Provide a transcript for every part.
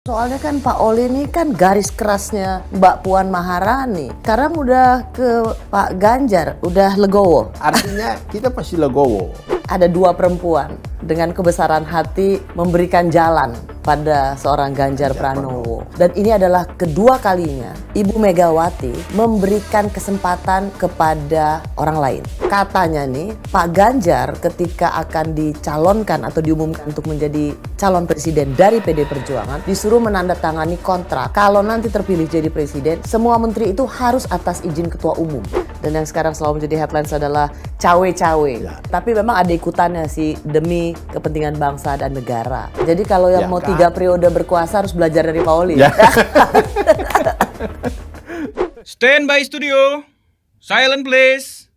Soalnya kan Pak Oli ini kan garis kerasnya Mbak Puan Maharani. Sekarang udah ke Pak Ganjar, udah legowo. Artinya kita pasti legowo. Ada dua perempuan dengan kebesaran hati memberikan jalan pada seorang Ganjar Pranowo. Dan ini adalah kedua kalinya Ibu Megawati memberikan kesempatan kepada orang lain. Katanya nih, Pak Ganjar ketika akan dicalonkan atau diumumkan untuk menjadi calon presiden dari PD Perjuangan, disuruh menandatangani kontrak. Kalau nanti terpilih jadi presiden, semua menteri itu harus atas izin ketua umum. Dan yang sekarang selalu menjadi headlines adalah cawe-cawe. Ya. Tapi memang ada ikutannya sih demi kepentingan bangsa dan negara. Jadi kalau yang mau 3 periode berkuasa harus belajar dari Pak Oli. Ya. Stand by studio. Silent please.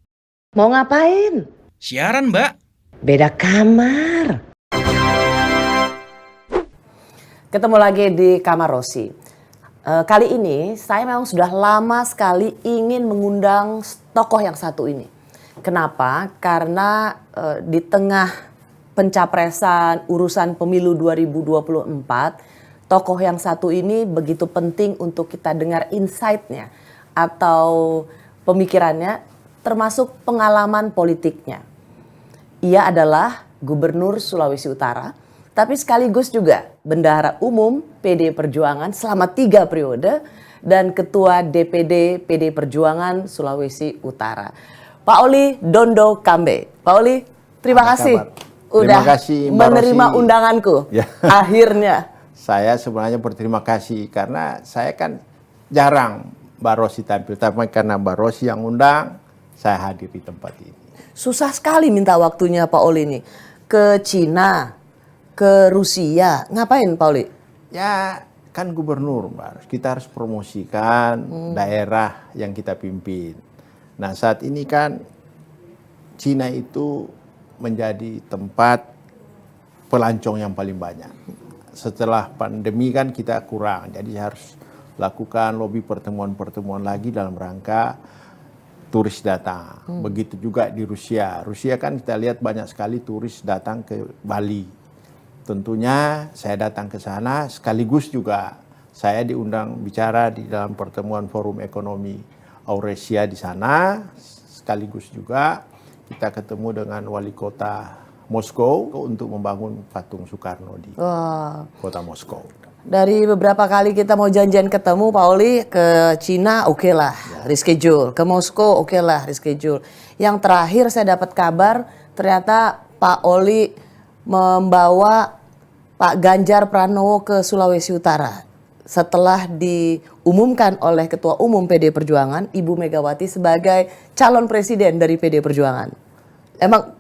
Mau ngapain? Siaran, Mbak. Beda kamar. Ketemu lagi di Kamar Rossi. Kali ini saya memang sudah lama sekali ingin mengundang tokoh yang satu ini. Kenapa? Karena di tengah pencapresan urusan pemilu 2024, tokoh yang satu ini begitu penting untuk kita dengar insight-nya atau pemikirannya, termasuk pengalaman politiknya. Ia adalah Gubernur Sulawesi Utara, tapi sekaligus juga Bendahara Umum PD Perjuangan selama 3 periode dan Ketua DPD PD Perjuangan Sulawesi Utara. Pak Oli Dondo Kambe. Pak Oli, terima kasih udah menerima undanganku. Ya. Akhirnya. Saya sebenarnya berterima kasih karena saya kan jarang Mbak Rossi tampil, tapi karena Mbak Rossi yang undang, saya hadir di tempat ini. Susah sekali minta waktunya Pak Oli nih. Ke Cina, ke Rusia, ngapain Pak Oli? Ya kan gubernur Mbak, kita harus promosikan daerah yang kita pimpin. Nah saat ini kan Cina itu menjadi tempat pelancong yang paling banyak. Setelah pandemi kan kita kurang, jadi harus lakukan lobby pertemuan-pertemuan lagi dalam rangka turis datang. Begitu juga di Rusia. Rusia kan kita lihat banyak sekali turis datang ke Bali. Tentunya saya datang ke sana sekaligus juga saya diundang bicara di dalam pertemuan Forum Ekonomi Eurasia di sana. Sekaligus juga kita ketemu dengan wali kota Moskow untuk membangun patung Soekarno di kota Moskow. Dari beberapa kali kita mau janjian ketemu Pak Oli, ke Cina oke lah, reschedule. Ke Moskow oke lah, reschedule. Yang terakhir saya dapat kabar ternyata Pak Oli membawa Pak Ganjar Pranowo ke Sulawesi Utara setelah diumumkan oleh Ketua Umum PD Perjuangan Ibu Megawati sebagai calon presiden dari PD Perjuangan. Emang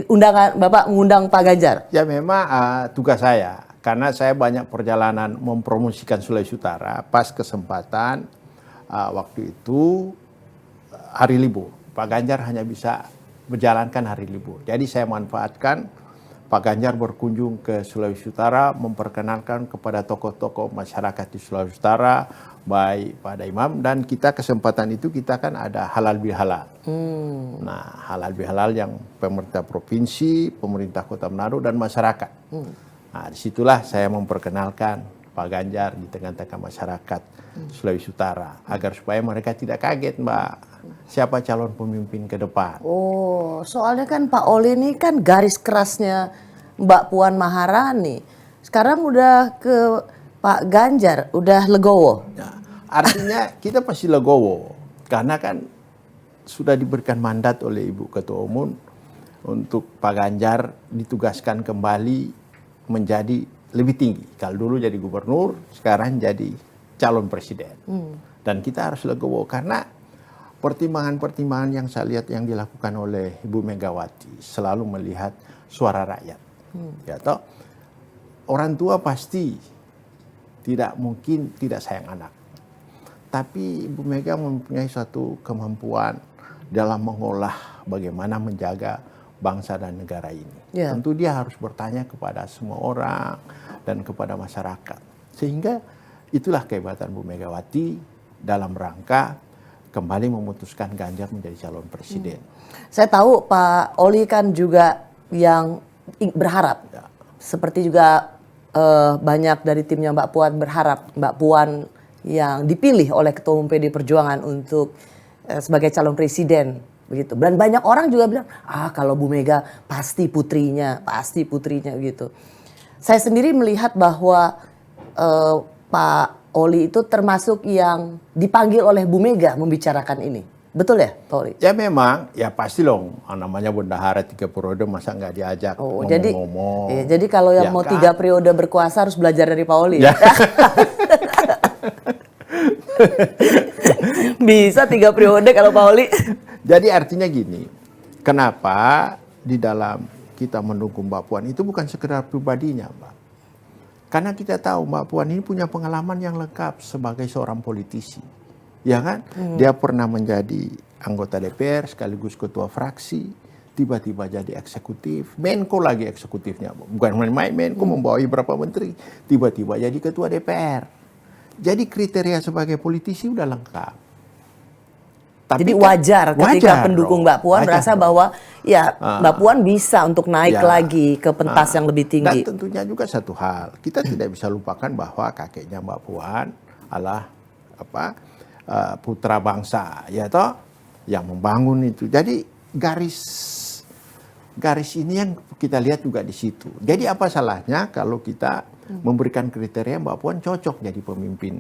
undangan Bapak mengundang Pak Ganjar? Ya memang tugas saya karena saya banyak perjalanan mempromosikan Sulawesi Utara. Pas kesempatan waktu itu hari libur, Pak Ganjar hanya bisa menjalankan hari libur. Jadi saya manfaatkan Pak Ganjar berkunjung ke Sulawesi Utara, memperkenalkan kepada tokoh-tokoh masyarakat di Sulawesi Utara, baik pada imam, dan kita kesempatan itu kita kan ada halal bihalal. Nah halal bihalal yang pemerintah provinsi, pemerintah kota Manado, dan masyarakat. Nah disitulah saya memperkenalkan Pak Ganjar di tengah-tengah masyarakat Sulawesi Utara, agar supaya mereka tidak kaget Mbak. Siapa calon pemimpin ke depan? Oh, soalnya kan Pak Oli ini kan garis kerasnya Mbak Puan Maharani. Sekarang udah ke Pak Ganjar, udah legowo. Ya, artinya kita pasti legowo. Karena kan sudah diberikan mandat oleh Ibu Ketua Umum untuk Pak Ganjar ditugaskan kembali menjadi lebih tinggi. Kalau dulu jadi gubernur, sekarang jadi calon presiden. Dan kita harus legowo karena pertimbangan-pertimbangan yang saya lihat yang dilakukan oleh Ibu Megawati selalu melihat suara rakyat. Ya toh, orang tua pasti tidak mungkin tidak sayang anak. Tapi Ibu Mega mempunyai suatu kemampuan dalam mengolah bagaimana menjaga bangsa dan negara ini. Yeah. Tentu dia harus bertanya kepada semua orang dan kepada masyarakat. Sehingga itulah kehebatan Bu Megawati dalam rangka kembali memutuskan Ganjar menjadi calon presiden. Saya tahu Pak Oli kan juga yang berharap, seperti juga banyak dari timnya Mbak Puan berharap Mbak Puan yang dipilih oleh Ketua Umum PD Perjuangan untuk sebagai calon presiden begitu. Dan banyak orang juga bilang, kalau Bu Mega pasti putrinya gitu. Saya sendiri melihat bahwa Pak Oli itu termasuk yang dipanggil oleh Bu Mega membicarakan ini. Betul ya, Pak Oli? Ya memang, ya pasti loh. Namanya bendahara 3 periode masa nggak diajak ngomong-ngomong. Jadi kalau yang Ya mau kan? 3 periode berkuasa harus belajar dari Pak Oli. Ya. Bisa 3 periode kalau Pak Oli. Jadi artinya gini, kenapa di dalam kita mendukung Mbak Puan itu bukan sekedar pribadinya, Mbak. Karena kita tahu Mbak Puan ini punya pengalaman yang lengkap sebagai seorang politisi. Ya kan? Dia pernah menjadi anggota DPR sekaligus ketua fraksi, tiba-tiba jadi eksekutif, Menko lagi eksekutifnya. Bukan main-main, Menko membawahi berapa menteri, tiba-tiba jadi ketua DPR. Jadi kriteria sebagai politisi udah lengkap. Jadi wajar ketika pendukung Mbak Puan merasa bahwa ya Mbak Puan bisa untuk naik lagi ke pentas yang lebih tinggi. Dan tentunya juga satu hal, kita tidak bisa lupakan bahwa kakeknya Mbak Puan adalah putra bangsa, ya toh, yang membangun itu. Jadi garis ini yang kita lihat juga di situ. Jadi apa salahnya kalau kita memberikan kriteria Mbak Puan cocok jadi pemimpin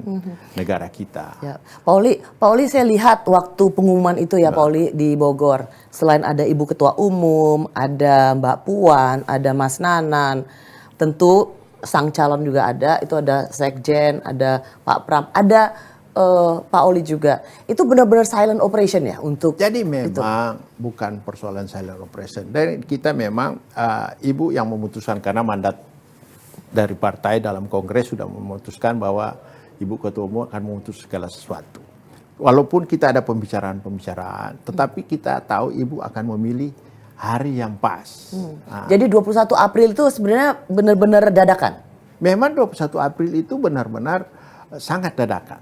negara kita. Ya. Pak Oli saya lihat waktu pengumuman itu ya Pak Oli di Bogor. Selain ada Ibu Ketua Umum, ada Mbak Puan, ada Mas Nanan. Tentu sang calon juga ada, itu ada Sekjen, ada Pak Pram, ada Pak Oli juga. Itu benar-benar silent operation ya untuk Jadi memang bukan persoalan silent operation. Dan kita memang Ibu yang memutuskan karena mandat dari partai dalam kongres sudah memutuskan bahwa Ibu Ketua Umum akan memutus segala sesuatu. Walaupun kita ada pembicaraan, tetapi kita tahu Ibu akan memilih hari yang pas. Jadi 21 April itu sebenarnya benar-benar dadakan. Memang 21 April itu benar-benar sangat dadakan.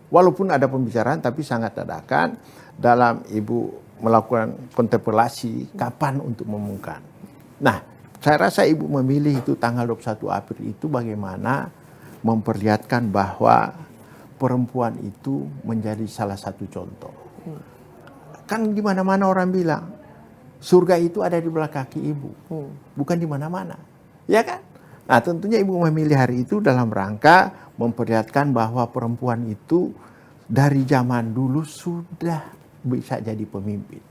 Walaupun ada pembicaraan tapi sangat dadakan dalam Ibu melakukan kontemplasi kapan untuk mengumumkan. Nah, saya rasa Ibu memilih itu tanggal 21 April itu bagaimana memperlihatkan bahwa perempuan itu menjadi salah satu contoh. Kan di mana-mana orang bilang surga itu ada di belakang kaki Ibu, bukan di mana-mana. Ya kan? Nah, tentunya Ibu memilih hari itu dalam rangka memperlihatkan bahwa perempuan itu dari zaman dulu sudah bisa jadi pemimpin.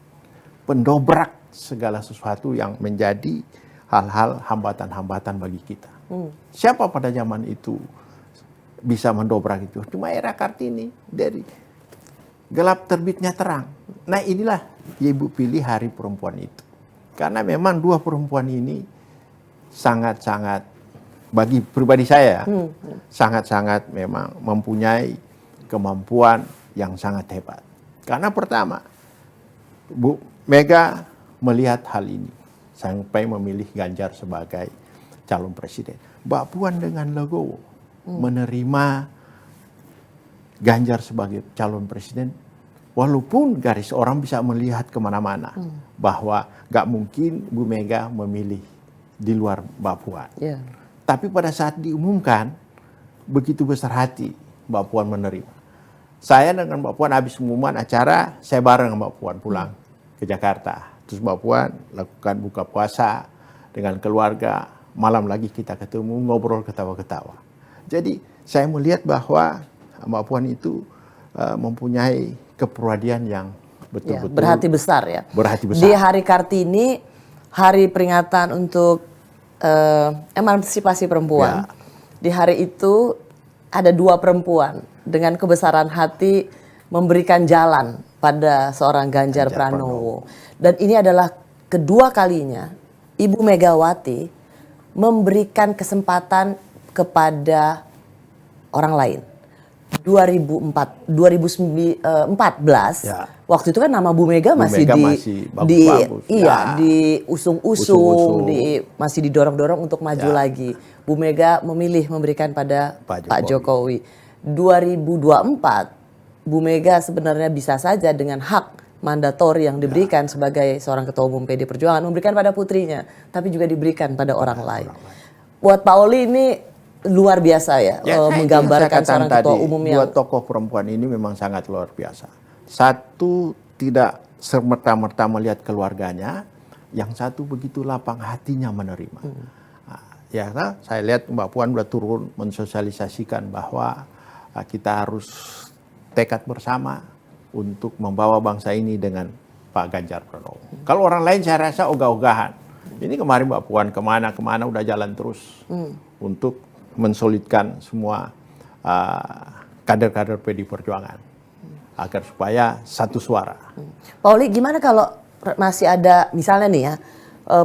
Pendobrak segala sesuatu yang menjadi hal-hal hambatan-hambatan bagi kita. Siapa pada zaman itu bisa mendobrak itu? Cuma era Kartini, dari gelap terbitnya terang. Nah, inilah Ibu pilih hari perempuan itu. Karena memang dua perempuan ini sangat-sangat bagi pribadi saya sangat-sangat memang mempunyai kemampuan yang sangat hebat. Karena pertama, Bu Mega melihat hal ini sampai memilih Ganjar sebagai calon presiden. Mbak Puan dengan legowo menerima Ganjar sebagai calon presiden, walaupun garis orang bisa melihat kemana-mana bahwa gak mungkin Bu Mega memilih di luar Mbak Puan. Yeah. Tapi pada saat diumumkan, begitu besar hati Mbak Puan menerima. Saya dengan Mbak Puan habis pengumuman acara, saya bareng Mbak Puan pulang ke Jakarta. Terus Mbak Puan lakukan buka puasa dengan keluarga. Malam lagi kita ketemu, ngobrol ketawa-ketawa. Jadi saya melihat bahwa Mbak Puan itu mempunyai kepribadian yang betul-betul berhati besar ya. Berhati besar. Di hari Kartini, hari peringatan untuk emansipasi perempuan. Di hari itu ada dua perempuan dengan kebesaran hati memberikan jalan pada seorang Ganjar Pranowo. Dan ini adalah kedua kalinya Ibu Megawati memberikan kesempatan kepada orang lain. 2014 waktu itu kan nama Bu Mega masih diusung-usung, masih didorong-dorong untuk maju lagi. Bu Mega memilih memberikan pada Pak Jokowi. 2024 Bu Mega sebenarnya bisa saja dengan hak mandatori yang diberikan sebagai seorang ketua umum PD Perjuangan memberikan pada putrinya, tapi juga diberikan pada orang lain. Buat Pak Oli ini luar biasa ya, menggambarkan saya seorang ketua tadi, umum dua yang tokoh perempuan ini memang sangat luar biasa. Satu tidak sermerta-merta melihat keluarganya, yang satu begitu lapang hatinya menerima. Nah, ya kan? Saya lihat Mbak Puan sudah turun mensosialisasikan bahwa kita harus tekad bersama untuk membawa bangsa ini dengan Pak Ganjar Pranowo. Kalau orang lain saya rasa ogah-ogahan. Ini kemarin Mbak Puan kemana-kemana udah jalan terus untuk mensolidkan semua kader-kader PDI Perjuangan agar supaya satu suara. Pak Oli, gimana kalau masih ada misalnya nih ya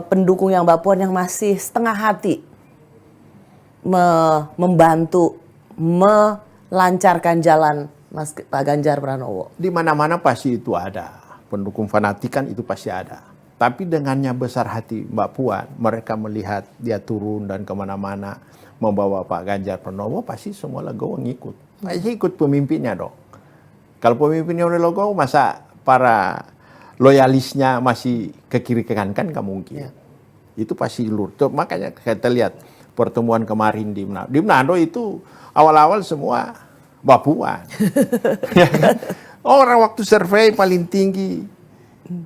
pendukung yang Mbak Puan yang masih setengah hati membantu melancarkan jalan Pak Ganjar Pranowo? Di mana-mana pasti itu ada. Pendukung fanatikan itu pasti ada. Tapi dengannya besar hati Mbak Puan, mereka melihat dia turun dan kemana-mana membawa Pak Ganjar Pranowo, pasti semua legowo ngikut. Pasti ikut pemimpinnya dong. Kalau pemimpinnya udah legowo, masa para loyalisnya masih ke kiri ke kanan, kan nggak mungkin. Itu pasti lur. Makanya kita lihat pertemuan kemarin di Manado. Di Manado itu awal-awal semua Mbak Puan. Ya kan? Orang waktu survei paling tinggi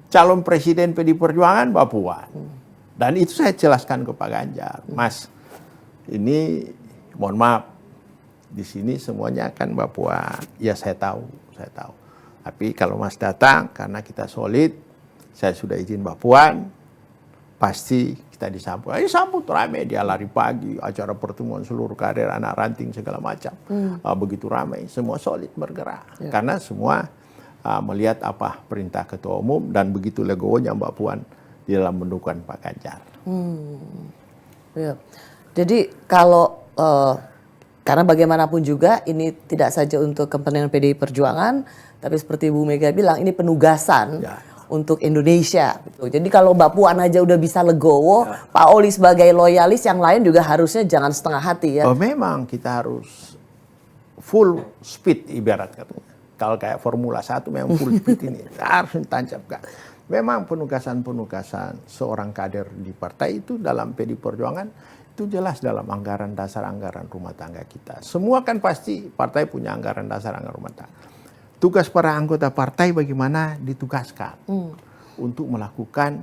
calon presiden PDI Perjuangan Mbak Puan. Dan itu saya jelaskan ke Pak Ganjar. Mas, ini mohon maaf, di sini semuanya kan Mbak Puan. Ya saya tahu. Tapi kalau Mas datang, karena kita solid, saya sudah izin Mbak Puan, pasti kita disambut. Disambut rame, dia lari pagi, acara pertemuan seluruh kader, anak ranting segala macam. Begitu ramai, semua solid bergerak. Karena semua melihat apa perintah ketua umum dan begitu legowonya Mbak Puan di dalam mendukung Pak Ganjar. Ya. Jadi kalau karena bagaimanapun juga ini tidak saja untuk kepentingan PDI Perjuangan, tapi seperti Bu Mega bilang ini penugasan untuk Indonesia. Gitu. Jadi kalau Mbak Puan aja udah bisa legowo, Pak Oli sebagai loyalis yang lain juga harusnya jangan setengah hati ya. Oh memang kita harus full speed ibarat katanya. Kalau kayak Formula 1 memang full speed ini harus ditancapkan. Memang penugasan-penugasan seorang kader di partai itu dalam PDI Perjuangan itu jelas dalam anggaran dasar anggaran rumah tangga kita. Semua kan pasti partai punya anggaran dasar anggaran rumah tangga. Tugas para anggota partai bagaimana ditugaskan untuk melakukan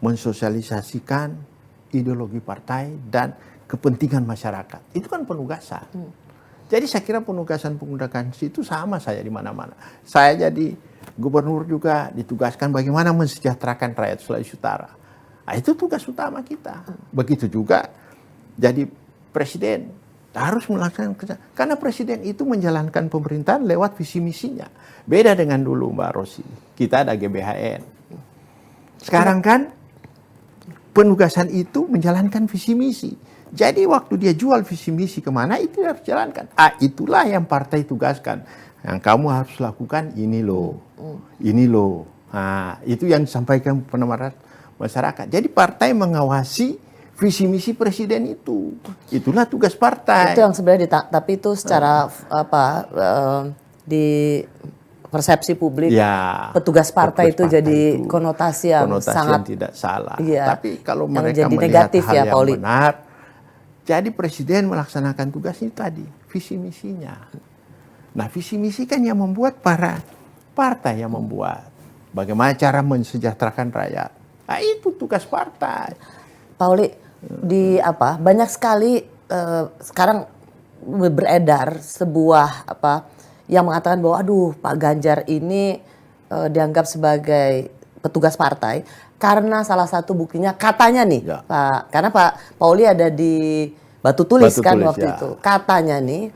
mensosialisasikan ideologi partai dan kepentingan masyarakat. Itu kan penugasan. Jadi saya kira penugasan-penugasan itu sama saya di mana-mana. Saya jadi gubernur juga ditugaskan bagaimana mensejahterakan rakyat Sulawesi Utara. Nah, itu tugas utama kita. Begitu juga jadi presiden harus melaksanakan kerja. Karena presiden itu menjalankan pemerintahan lewat visi misinya. Beda dengan dulu Mbak Rosi. Kita ada GBHN. Sekarang kan penugasan itu menjalankan visi misi. Jadi waktu dia jual visi misi kemana itu harus jalankan. Itulah yang partai tugaskan. Yang kamu harus lakukan ini loh. Ini loh. Nah, itu yang disampaikan penamaran masyarakat. Jadi partai mengawasi visi misi presiden itu. Itulah tugas partai. Itu yang sebenarnya tapi itu secara di persepsi publik petugas partai itu jadi konotasi yang sangat tidak salah. Iya, tapi kalau mereka jadi melihat negatif hal ya, yang benar, jadi presiden melaksanakan tugasnya tadi, visi misinya. Nah, visi misi kan yang membuat para partai yang membuat. Bagaimana cara mensejahterakan rakyat. Nah, itu tugas partai. Pak Oli, banyak sekali sekarang beredar sebuah yang mengatakan bahwa aduh Pak Ganjar ini dianggap sebagai petugas partai karena salah satu buktinya katanya nih Pak, karena Pak Oli ada di Batu Tulis waktu itu. Katanya nih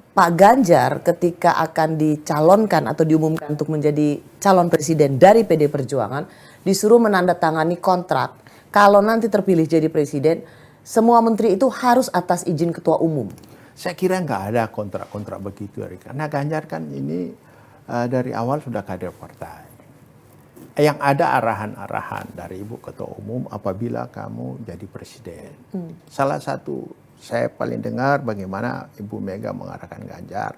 Pak Ganjar ketika akan dicalonkan atau diumumkan untuk menjadi calon presiden dari PD Perjuangan disuruh menandatangani kontrak. Kalau nanti terpilih jadi presiden, semua menteri itu harus atas izin ketua umum. Saya kira nggak ada kontrak-kontrak begitu, karena Ganjar kan ini dari awal sudah kader partai. Yang ada arahan-arahan dari Ibu Ketua Umum apabila kamu jadi presiden. Salah satu saya paling dengar bagaimana Ibu Mega mengarahkan Ganjar.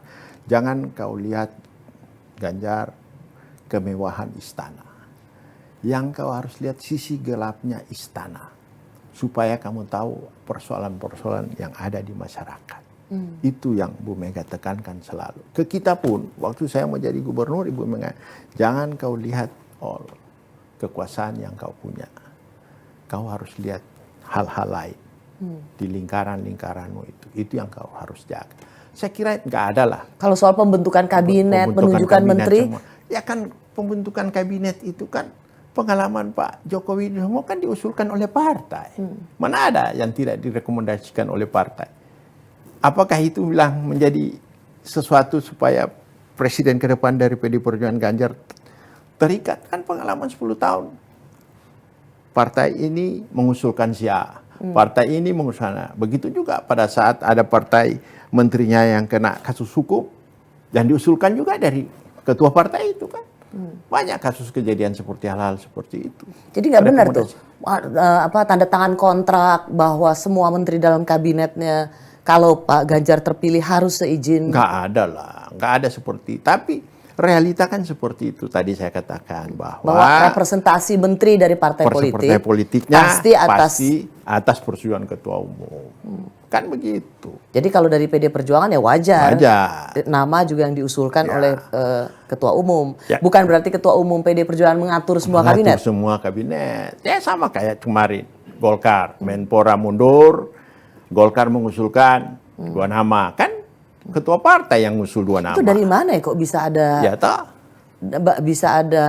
Jangan kau lihat Ganjar kemewahan istana. Yang kau harus lihat sisi gelapnya istana. supaya kamu tahu persoalan-persoalan yang ada di masyarakat. Itu yang Bu Mega tekankan selalu. Ke kita pun, waktu saya mau jadi gubernur, Ibu Mega, jangan kau lihat kekuasaan yang kau punya. Kau harus lihat hal-hal lain di lingkaran-lingkaranmu itu. Itu yang kau harus jaga. Saya kira nggak ada lah. Kalau soal pembentukan kabinet, penunjukan menteri, semua. Ya kan pembentukan kabinet itu kan pengalaman Pak Jokowi semua kan diusulkan oleh partai. Mana ada yang tidak direkomendasikan oleh partai? Apakah itu bilang menjadi sesuatu supaya presiden ke depan dari PD Perjuangan Ganjar terikat? Kan pengalaman 10 tahun. Partai ini mengusulkan si A, partai ini mengusulkan A. Begitu juga pada saat ada partai menterinya yang kena kasus hukum, dan diusulkan juga dari ketua partai itu kan. Banyak kasus kejadian seperti hal-hal seperti itu. jadi nggak benar tuh tanda tangan kontrak bahwa semua menteri dalam kabinetnya kalau Pak Ganjar terpilih harus seizin. Nggak ada lah, nggak ada seperti. Tapi realita kan seperti itu. Tadi saya katakan bahwa representasi menteri dari partai politiknya pasti atas persetujuan ketua umum. Kan begitu. Jadi kalau dari PD Perjuangan ya wajar. Nama juga yang diusulkan oleh ketua umum. Bukan berarti ketua umum PD Perjuangan mengatur semua kabinet. Semua kabinet. Ya sama kayak kemarin Golkar, Menpora mundur, Golkar mengusulkan 2 nama. Kan ketua partai yang ngusul 2 nama. Itu dari mana ya kok bisa ada? Ya toh. Bisa ada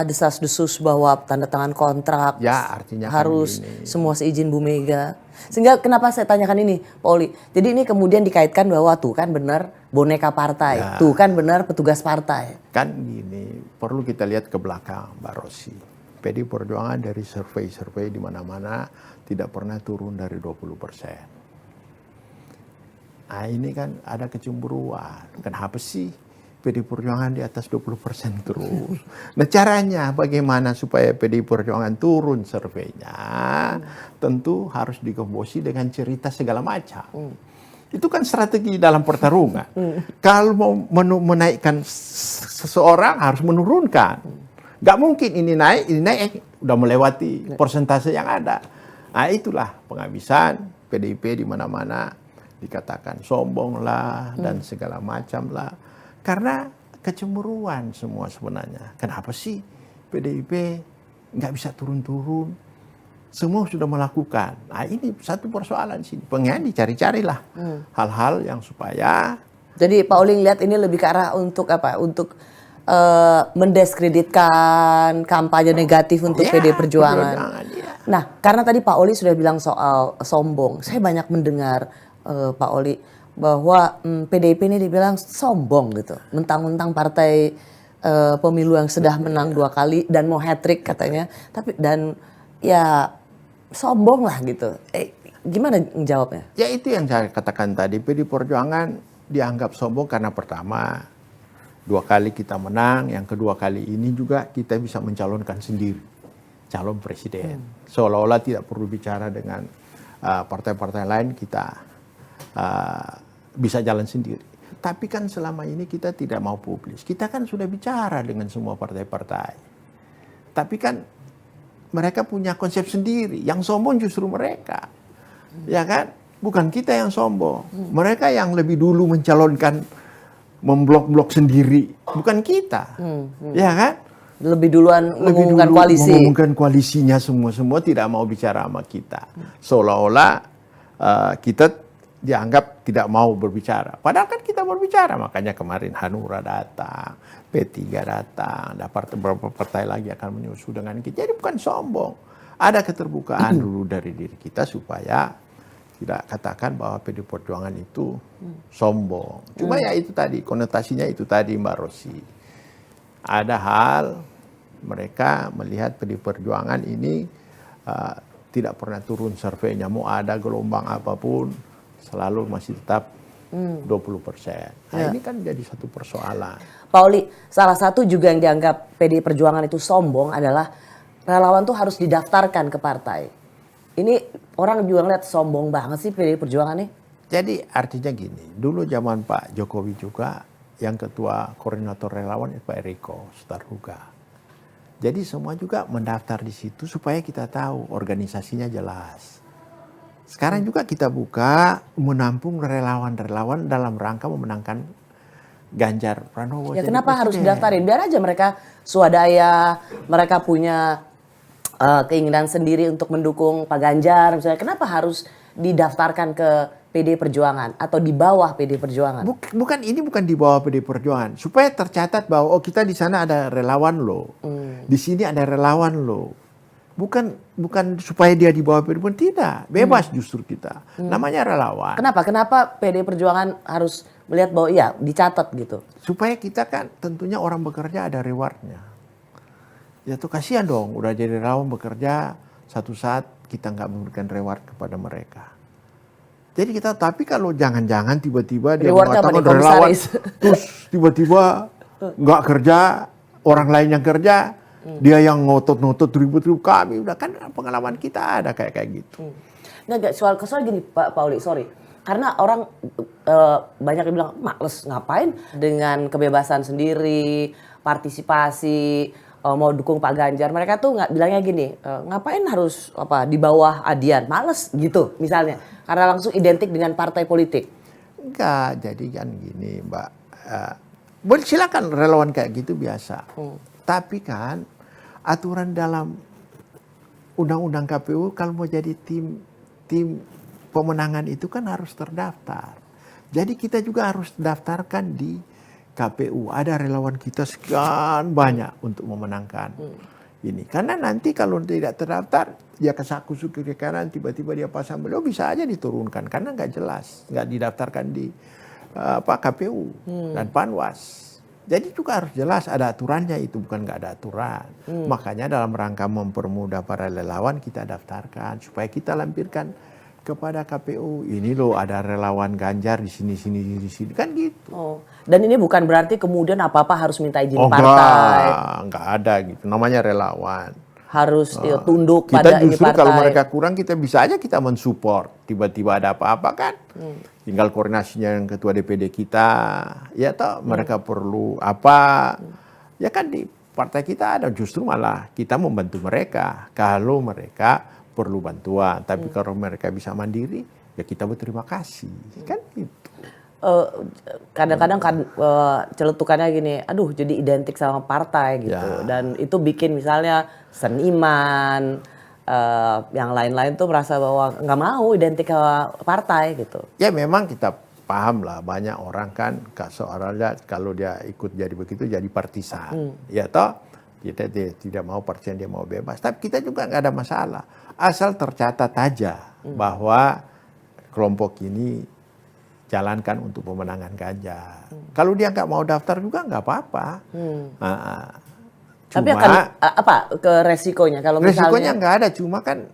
desas-desus bahwa tanda tangan kontrak. Ya artinya harus kan semua seizin Bu Mega. Sehingga kenapa saya tanyakan ini, Pak Oli. Jadi ini kemudian dikaitkan bahwa tuh kan benar boneka partai, tuh kan benar petugas partai. Kan gini, perlu kita lihat ke belakang, Mbak Rosi. PD Perjuangan dari survei-survei di mana-mana tidak pernah turun dari 20%. Nah ini kan ada kecemburuan. Kenapa sih PD Perjuangan di atas 20% terus? Nah caranya bagaimana supaya PD Perjuangan turun surveinya? Tentu harus digembosi dengan cerita segala macam. Itu kan strategi dalam pertarungan. Kalau mau menaikkan seseorang harus menurunkan. Gak mungkin ini naik, udah melewati persentase yang ada. Nah itulah penghabisan PDIP di mana-mana dikatakan sombong lah dan segala macam lah. Karena kecemburuan semua sebenarnya. Kenapa sih PDIP nggak bisa turun-turun? Semua sudah melakukan. Nah ini satu persoalan sini. Pengen dicari-carilah hal-hal yang supaya. Jadi Pak Oli lihat ini lebih ke arah untuk apa? Untuk mendiskreditkan kampanye negatif untuk PD Perjuangan. Nah karena tadi Pak Oli sudah bilang soal sombong. Saya banyak mendengar Pak Oli bahwa PDIP ini dibilang sombong gitu, mentang-mentang partai pemilu yang sudah menang 2 kali dan mau hat-trick katanya, tapi dan ya sombong lah gitu. Gimana menjawabnya? Ya itu yang saya katakan tadi, PD Perjuangan dianggap sombong karena pertama 2 kali kita menang, yang kedua kali ini juga kita bisa mencalonkan sendiri calon presiden, seolah-olah tidak perlu bicara dengan partai-partai lain, kita bisa jalan sendiri. Tapi kan selama ini kita tidak mau publis. Kita kan sudah bicara dengan semua partai-partai. Tapi kan mereka punya konsep sendiri. Yang sombong justru mereka. Ya kan? Bukan kita yang sombong. Mereka yang lebih dulu mencalonkan, memblok-blok sendiri. Bukan kita. Ya kan? Lebih duluan mengumumkan koalisi. Mengumumkan koalisinya semua tidak mau bicara sama kita. Seolah-olah kita dianggap tidak mau berbicara. Padahal kan kita berbicara. Makanya kemarin Hanura datang, P3 datang, ada beberapa partai lagi akan menyusul dengan kita. Jadi bukan sombong. Ada keterbukaan dulu dari diri kita supaya tidak katakan bahwa PD Perjuangan itu sombong. Cuma ya itu tadi, konotasinya itu tadi Mbak Rosi. Ada hal mereka melihat PD Perjuangan ini tidak pernah turun surveinya. Mau ada gelombang apapun, selalu masih tetap 20%. Nah ini kan jadi satu persoalan. Pak Oli, salah satu juga yang dianggap PD Perjuangan itu sombong adalah relawan tuh harus didaftarkan ke partai. Ini orang juga ngeliat sombong banget sih PD Perjuangan nih. Jadi artinya gini, dulu zaman Pak Jokowi juga yang ketua koordinator relawan Pak Eriko Sutarduga. Jadi semua juga mendaftar di situ supaya kita tahu organisasinya jelas. Sekarang juga kita buka menampung relawan-relawan dalam rangka memenangkan Ganjar Pranowo. Ya jadi kenapa harus presiden. didaftarin? Biar aja mereka swadaya, mereka punya keinginan sendiri untuk mendukung Pak Ganjar misalnya. Kenapa harus didaftarkan ke PD Perjuangan atau di bawah PD Perjuangan? Ini bukan di bawah PD Perjuangan. Supaya tercatat bahwa kita di sana ada relawan loh. Di sini ada relawan loh. Bukan supaya dia di bawah PD Perjuangan, tidak. Bebas justru kita. Namanya relawan. Kenapa PD Perjuangan harus melihat bahwa ya dicatat gitu? Supaya kita kan tentunya orang bekerja ada rewardnya. Ya tuh kasihan dong, udah jadi relawan bekerja, satu saat kita nggak memberikan reward kepada mereka. Jadi kita, tapi kalau jangan-jangan tiba-tiba dia Rewardnya apa nih, mengatakan relawan, komisaris? terus tiba-tiba nggak kerja, orang lain yang kerja, dia yang ngotot-ngotot ribut-ribut, kami udah kan pengalaman kita ada kayak gitu. Nggak, soal gini Pak Pauli, sorry. Karena orang banyak yang bilang, males ngapain dengan kebebasan sendiri, partisipasi, mau dukung Pak Ganjar. Mereka tuh nggak bilangnya gini, ngapain harus di bawah Adian, males gitu misalnya. Karena langsung identik dengan partai politik. Enggak, jadi kan gini Mbak, boleh silakan relawan kayak gitu biasa. Tapi kan aturan dalam undang-undang KPU kalau mau jadi tim pemenangan itu kan harus terdaftar. Jadi kita juga harus daftarkan di KPU. Ada relawan kita sekian banyak untuk memenangkan ini. Karena nanti kalau tidak terdaftar, dia kesaku-suku ke kanan, tiba-tiba dia pasang beliau bisa aja diturunkan. Karena nggak jelas, nggak didaftarkan di KPU dan Panwas. Jadi juga harus jelas ada aturannya, itu bukan nggak ada aturan. Makanya dalam rangka mempermudah para relawan kita daftarkan supaya kita lampirkan kepada KPU. Ini loh ada relawan Ganjar di sini kan gitu. Oh, dan ini bukan berarti kemudian apa-apa harus minta izin partai. Enggak ada gitu. Namanya relawan. Harus tunduk Kita pada ini justru partai. kalau mereka kurang kita bisa aja kita mensupport. Tiba-tiba ada apa-apa kan. Tinggal koordinasinya yang ketua DPD kita. Ya toh mereka perlu apa. Ya kan di partai kita ada justru malah kita membantu mereka. Kalau mereka perlu bantuan. Tapi kalau mereka bisa mandiri ya kita berterima kasih. Kan gitu. Kadang-kadang kan celetukannya gini, aduh jadi identik sama partai gitu. Ya. Dan itu bikin misalnya seniman, yang lain-lain tuh merasa bahwa nggak mau identik sama partai gitu. Ya memang kita paham lah banyak orang kan seorangnya kalau dia ikut jadi begitu jadi partisan. Ya toh kita tidak mau partisan, dia mau bebas. Tapi kita juga nggak ada masalah. Asal tercatat aja bahwa kelompok ini jalankan untuk pemenangan Ganjar. Kalau dia nggak mau daftar juga nggak apa-apa. Tapi akan apa ke resikonya kalau resikonya misalnya nggak ada, cuma kan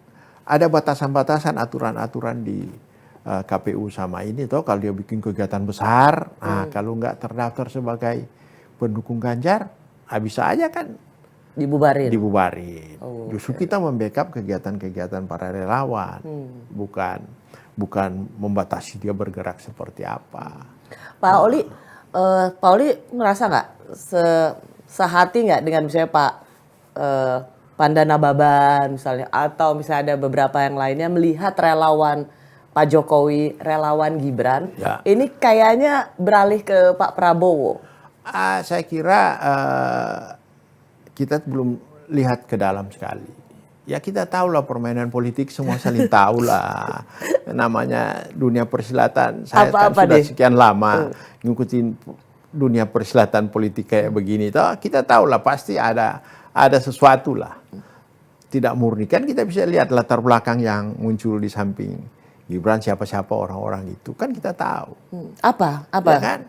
ada batasan-batasan aturan-aturan di KPU sama ini toh. Kalau dia bikin kegiatan besar, kalau nggak terdaftar sebagai pendukung Ganjar, bisa aja kan dibubarin. Justru kita membackup kegiatan-kegiatan para relawan, bukan membatasi dia bergerak seperti apa. Pak Oli ngerasa nggak sehati nggak dengan misalnya Pak Pandana Baban misalnya, atau misalnya ada beberapa yang lainnya melihat relawan Pak Jokowi, relawan Gibran, Ya. ini kayaknya beralih ke Pak Prabowo. Saya kira kita belum lihat ke dalam sekali. Ya kita tahu lah permainan politik, semua saling tahu lah. Namanya dunia persilatan. Saya kan sudah sekian lama ngikutin dunia persilatan politik kayak begini. Toh kita tahu lah pasti ada sesuatu lah. Tidak murni. Kan kita bisa lihat latar belakang yang muncul di samping Gibran, siapa-siapa orang-orang itu. Kan kita tahu. Apa? Ya kan?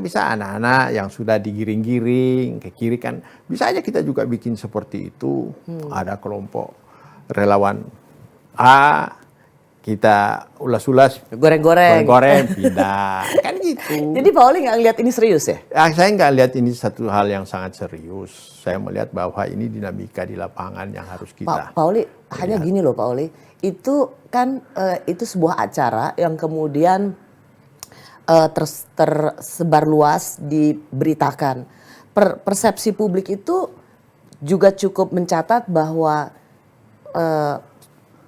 Bisa anak-anak yang sudah digiring-giring ke kiri kan. Bisa aja kita juga bikin seperti itu. Ada kelompok relawan A, kita ulas-ulas, goreng-goreng, pindah. Kan gitu. Jadi Pak Oli nggak lihat ini serius ya? Saya nggak lihat ini satu hal yang sangat serius. Saya melihat bahwa ini dinamika di lapangan yang harus kita. Pak Oli, hanya gini loh Pak Oli. Itu kan itu sebuah acara yang kemudian tersebar luas, diberitakan. Persepsi publik itu juga cukup mencatat bahwa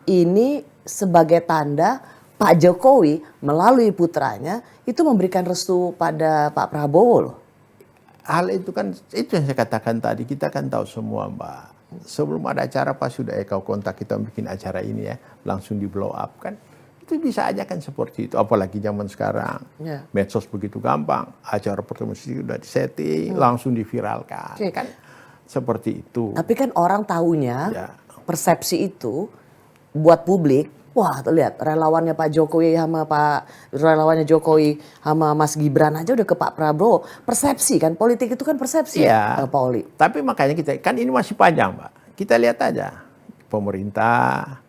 ini sebagai tanda Pak Jokowi melalui putranya itu memberikan restu pada Pak Prabowo loh. Hal itu kan, itu yang saya katakan tadi, kita kan tahu semua Mbak. Sebelum ada acara pas sudah kau kontak kita bikin acara ini ya, langsung di blow up kan. Itu bisa aja kan seperti itu, apalagi zaman sekarang. Ya. Medsos begitu gampang, acara pertemuan sudah disetting, langsung diviralkan. Oke. Kan seperti itu. Tapi kan orang taunya Ya. persepsi itu buat publik, wah tuh lihat relawannya Pak Jokowi sama Mas Gibran aja udah ke Pak Prabowo. Persepsi kan, politik itu kan persepsi Iya. Pak Oli. Tapi makanya kita, kan ini masih panjang Mbak. Kita lihat aja pemerintah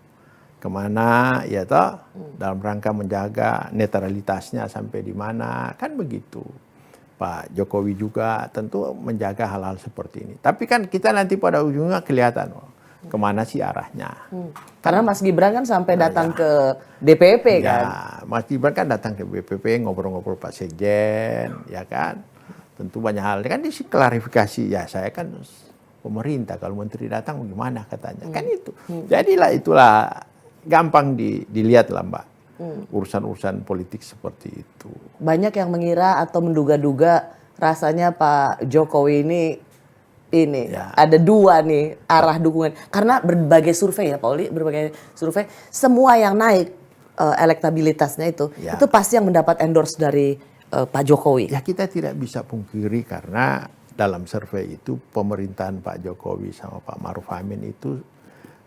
kemana ya toh, dalam rangka menjaga netralitasnya sampai di mana, kan begitu. Pak Jokowi juga tentu menjaga hal-hal seperti ini. Tapi kan kita nanti pada ujungnya kelihatan kemana sih arahnya. Karena Mas Gibran kan sampai datang ke DPP kan. Ya, Mas Gibran kan datang ke BPP ngobrol-ngobrol Pak Sekjen, ya kan. Tentu banyak hal. Kan di klarifikasi, ya saya kan pemerintah, kalau menteri datang gimana katanya. Kan itu. Jadilah itulah gampang dilihat lah Mbak. Urusan-urusan politik seperti itu. Banyak yang mengira atau menduga-duga rasanya Pak Jokowi ini Ya. ada dua nih arah dukungan. Karena berbagai survei ya Pak Oli, berbagai survei semua yang naik elektabilitasnya itu Ya. pasti yang mendapat endorse dari Pak Jokowi. Ya kita tidak bisa pungkiri karena dalam survei itu pemerintahan Pak Jokowi sama Pak Maruf Amin itu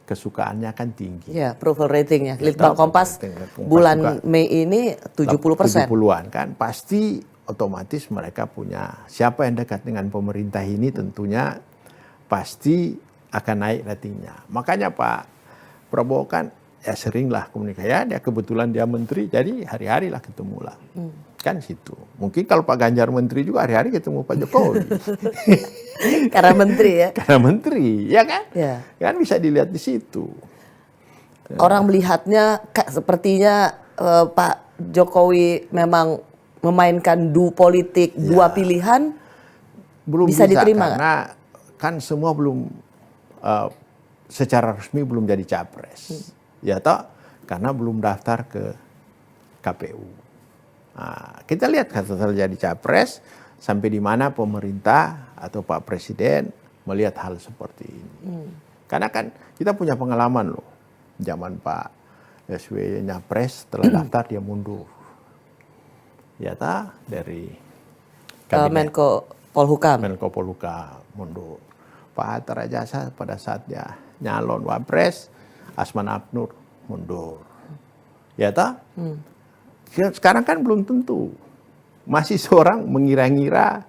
kesukaannya kan tinggi. Ya, approval ratingnya. Ya, Litbang tahu, Kompas Litbang Kompas bulan juga Mei ini 70%. 70-an kan. Pasti otomatis mereka punya, siapa yang dekat dengan pemerintah ini tentunya pasti akan naik ratingnya. Makanya Pak Prabowo kan ya seringlah komunikasi. Ya dia kebetulan dia menteri, jadi hari-hari lah ketemu lah. Kan situ. Mungkin kalau Pak Ganjar menteri juga hari-hari ketemu Pak Jokowi. Karena menteri ya. Karena menteri, ya kan? Ya. Kan bisa dilihat di situ. Orang melihatnya sepertinya Pak Jokowi memang memainkan politik dua pilihan. Belum Bisa diterima karena kan semua belum secara resmi belum jadi capres. Ya toh, karena belum daftar ke KPU. Nah, kita lihat kan setelah jadi capres sampai di mana pemerintah atau Pak Presiden melihat hal seperti ini. Karena kan kita punya pengalaman loh. Zaman Pak SBY nyapres setelah daftar dia mundur. Ya ta, dari Menko Polhukam. Menko Polhukam mundur. Pak Hatta Rajasa pada saat dia nyalon wapres, Asman Abnur mundur. Ya ta? Sekarang kan belum tentu. Masih seorang mengira-ngira,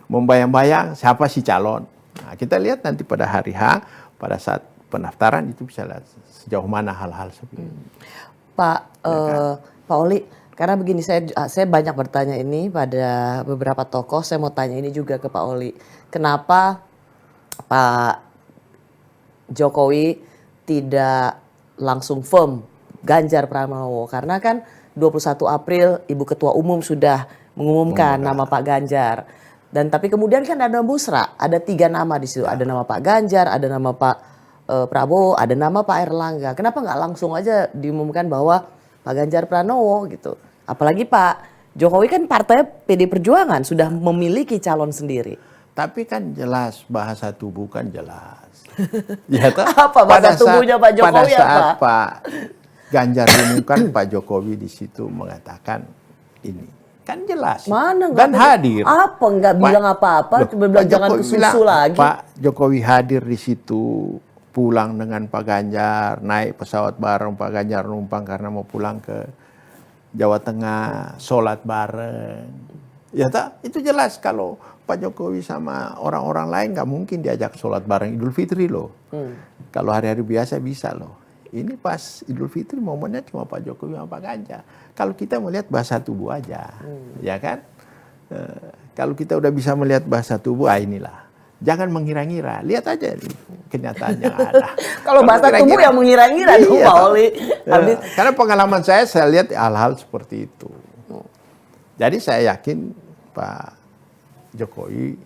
membayang-bayang siapa si calon. Nah, kita lihat nanti pada hari H, pada saat pendaftaran itu bisa lihat sejauh mana hal-hal seperti ini. Pak Oli, karena begini saya banyak bertanya ini pada beberapa tokoh. Saya mau tanya ini juga ke Pak Oli. Kenapa Pak Jokowi tidak langsung firm Ganjar Pranowo? Karena kan 21 April Ibu Ketua Umum sudah mengumumkan nama Pak Ganjar. Dan tapi kemudian kan ada musra, ada 3 nama di situ. Ada nama Pak Ganjar, ada nama Pak Prabowo, ada nama Pak Erlangga. Kenapa nggak langsung aja diumumkan bahwa Pak Ganjar Pranowo gitu? Apalagi Pak Jokowi kan partai PD Perjuangan sudah memiliki calon sendiri. Tapi kan jelas bahasa tubuh kan jelas. Ya toh? Apa bahasa tubuhnya Pak Jokowi pada saat apa? Pak Ganjar diumumkan, Pak Jokowi di situ mengatakan ini. Kan jelas. Mana dan hadir. Apa nggak bilang apa-apa, cuma bilang jangan Jokowi kesusu bilang, lagi. Pak Jokowi hadir di situ, pulang dengan Pak Ganjar, naik pesawat bareng Pak Ganjar numpang karena mau pulang ke Jawa Tengah, sholat bareng. Ya tak? Itu jelas kalau Pak Jokowi sama orang-orang lain nggak mungkin diajak sholat bareng Idul Fitri loh. Kalau hari-hari biasa bisa loh. Ini pas Idul Fitri momennya cuma Pak Jokowi sama Pak Ganjar. Kalau kita melihat bahasa tubuh aja, ya kan? Kalau kita udah bisa melihat bahasa tubuh, inilah. Jangan mengira-ngira, lihat aja nih kenyataannya ada. Kalau bahasa tubuh yang mengira-ngira dong Iya, Pak Oli. Karena pengalaman saya lihat hal-hal seperti itu. Jadi saya yakin Pak Jokowi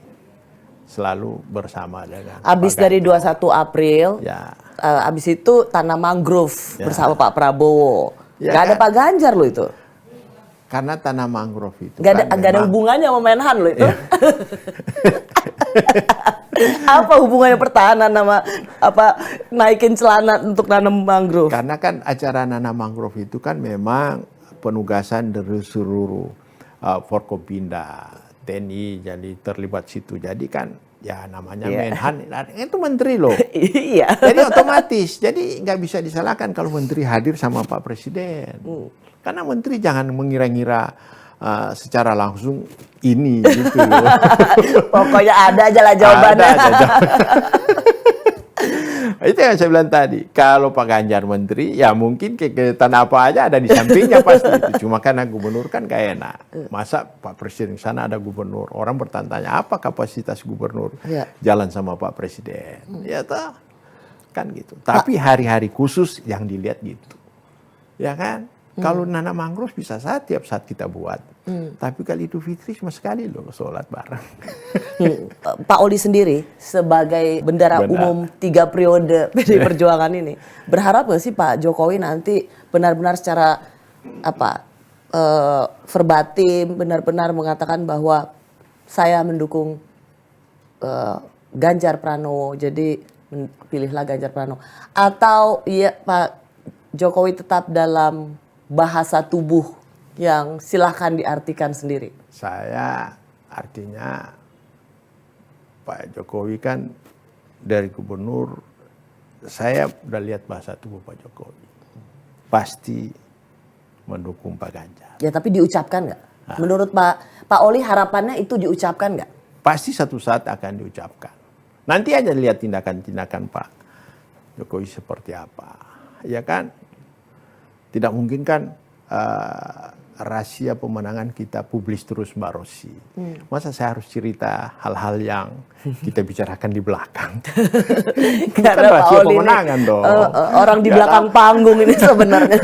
selalu bersama dengan Abis Pak dari Ganjar. 21 April, Ya. abis itu tanam mangrove Ya. bersama Pak Prabowo. Ya Gak ada kan? Pak Ganjar loh itu. Karena tanah mangrove itu Gak ada memang- hubungannya sama Menhan loh itu. Apa hubungannya pertahanan sama apa naikin celana untuk nanam mangrove? Karena kan acara nanam mangrove itu kan memang penugasan dari seluruh Forkopimda, TNI jadi terlibat situ. Jadi kan ya namanya Iya. Menhan itu menteri loh. Iya. Jadi otomatis, jadi nggak bisa disalahkan kalau menteri hadir sama Pak Presiden. Karena menteri jangan mengira-ngira secara langsung ini gitu loh. Pokoknya ada aja lah jawabannya. Ada jawaban. Itu yang saya bilang tadi. Kalau Pak Ganjar menteri, ya mungkin kegiatan apa aja ada di sampingnya pasti. Itu. Cuma karena gubernur kan gak enak. Masa Pak Presiden di sana ada gubernur. Orang bertanya apa kapasitas gubernur Iya. jalan sama Pak Presiden. Ya toh. Kan gitu. Tapi hari-hari khusus yang dilihat gitu. Ya kan? Kalau nanam mangrove bisa tiap saat kita buat. Tapi kali Idul Fitri cuma sekali loh sholat bareng. Pak Oli sendiri sebagai bendara Benar. umum 3 periode PDI Perjuangan ini berharap nggak sih Pak Jokowi nanti benar-benar secara verbatim benar-benar mengatakan bahwa saya mendukung Ganjar Pranowo, jadi pilihlah Ganjar Pranowo, atau iya Pak Jokowi tetap dalam bahasa tubuh yang silahkan diartikan sendiri? Saya artinya Pak Jokowi kan dari gubernur, saya udah lihat bahasa tubuh Pak Jokowi. Pasti mendukung Pak Ganjar. Ya tapi diucapkan nggak? Menurut Pak Oli harapannya itu diucapkan nggak? Pasti satu saat akan diucapkan. Nanti aja lihat tindakan-tindakan Pak Jokowi seperti apa. Ya kan? Tidak mungkin kan rahasia pemenangan kita publis terus Mbak Rosi. Masa saya harus cerita hal-hal yang kita bicarakan di belakang? Bukan Karena Pak rahasia Oli ini, pemenangan dong. orang di Ya belakang panggung ini sebenarnya.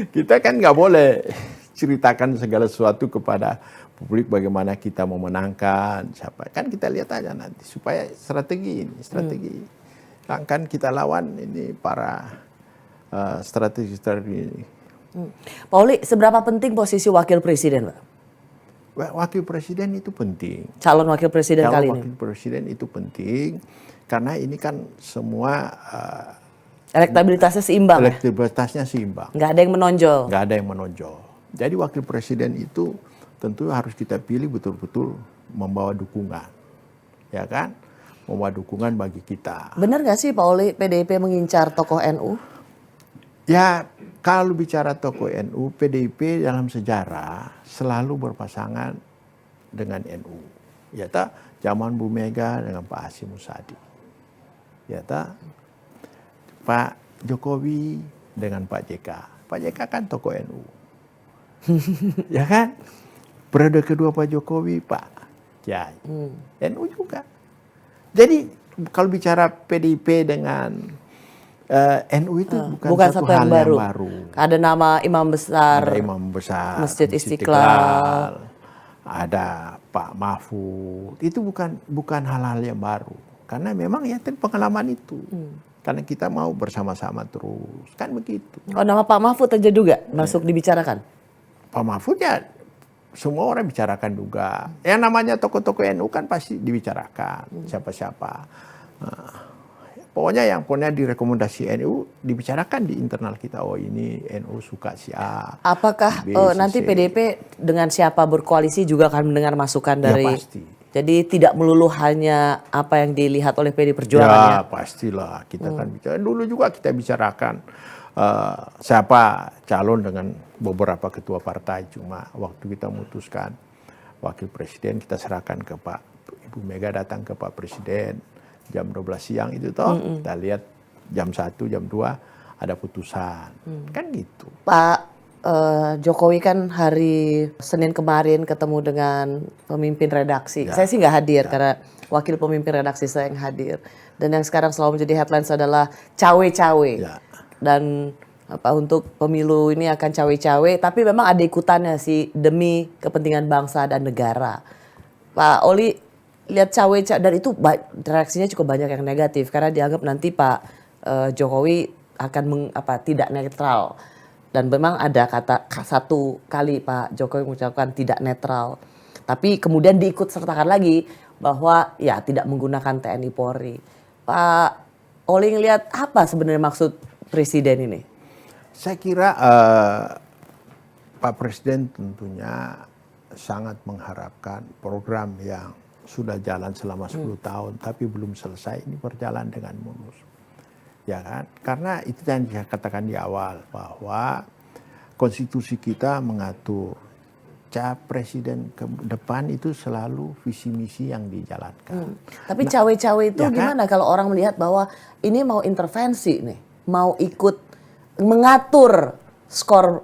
Kita kan nggak boleh ceritakan segala sesuatu kepada publik bagaimana kita memenangkan siapa. Kan kita lihat aja nanti supaya strategi. Kan kita lawan ini para strategi-strategi ini. Pak Oli, seberapa penting posisi wakil presiden, Pak? Wakil presiden itu penting. Calon wakil presiden Calon kali wakil ini. presiden itu penting karena ini kan semua Elektabilitasnya seimbang, ya? elektabilitasnya seimbang. Nggak ada yang menonjol. Nggak ada yang menonjol. Jadi wakil presiden itu tentu harus kita pilih betul-betul membawa dukungan. Ya kan? Membawa dukungan bagi kita. Benar nggak sih Pak Oli PDIP mengincar tokoh NU? Ya, kalau bicara tokoh NU, PDIP dalam sejarah selalu berpasangan dengan NU. Ya tak, zaman Bu Mega dengan Pak Hasyim Muzadi. Ya tak, Pak Jokowi dengan Pak JK. Pak JK kan tokoh NU. Ya kan? Periode kedua Pak Jokowi, Pak Kiai. NU juga. Jadi kalau bicara PDIP dengan NU itu bukan satu hal yang baru. Ada nama imam besar, Ada imam besar Masjid Istiqlal. ada Pak Mahfud. Itu bukan hal-hal yang baru. Karena memang ya pengalaman itu. Karena kita mau bersama-sama terus. Kan begitu. Oh, nama Pak Mahfud aja juga masuk dibicarakan? Pak Mahfud ya semua orang bicarakan juga. Yang namanya tokoh-tokoh NU kan pasti dibicarakan. Siapa-siapa. Pokoknya direkomendasi NU dibicarakan di internal kita. Oh ini NU suka si A. Apakah si B, si nanti C. PDIP dengan siapa berkoalisi juga akan mendengar masukan Ya, dari... pasti. Jadi tidak melulu hanya apa yang dilihat oleh PDI Perjuangan Ya pastilah. Kita kan bicara. Dulu juga kita bicarakan siapa calon dengan beberapa ketua partai. Cuma waktu kita memutuskan wakil presiden kita serahkan ke Pak Ibu Mega, datang ke Pak Presiden jam 12 siang itu toh. Kita lihat jam 1, jam 2 ada putusan. Kan gitu. Pak Jokowi kan hari Senin kemarin ketemu dengan pemimpin redaksi. Ya. Saya sih nggak hadir karena wakil pemimpin redaksi saya yang hadir. Dan yang sekarang selalu menjadi headlines adalah cawe-cawe. Ya. Dan untuk pemilu ini akan cawe-cawe. Tapi memang ada ikutannya sih demi kepentingan bangsa dan negara. Pak Oli lihat cawe-cawe dan itu reaksinya cukup banyak yang negatif karena dianggap nanti Pak Jokowi akan tidak netral. Dan memang ada kata satu kali Pak Jokowi mengucapkan tidak netral. Tapi kemudian diikut sertakan lagi bahwa ya tidak menggunakan TNI Polri. Pak Oli ngelihat apa sebenarnya maksud Presiden ini? Saya kira Pak Presiden tentunya sangat mengharapkan program yang sudah jalan selama 10 tahun tapi belum selesai ini berjalan dengan mulus. Ya kan? Karena itu yang saya katakan di awal bahwa konstitusi kita mengatur presiden ke depan itu selalu visi misi yang dijalankan. Tapi cawe-cawe itu ya gimana kalau orang melihat bahwa ini mau intervensi nih, mau ikut mengatur skor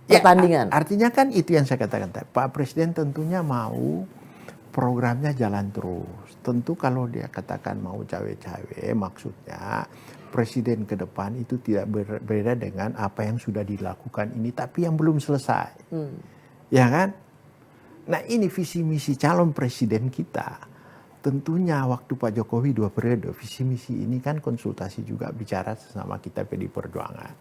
pertandingan? Artinya kan itu yang saya katakan tadi. Pak Presiden tentunya mau programnya jalan terus. Tentu kalau dia katakan mau cawe-cawe, maksudnya presiden ke depan itu tidak berbeda dengan apa yang sudah dilakukan ini, tapi yang belum selesai. Ya kan? Nah ini visi misi calon presiden kita. Tentunya waktu Pak Jokowi 2 periode, visi misi ini kan konsultasi juga bicara sesama kita PDI Perjuangan.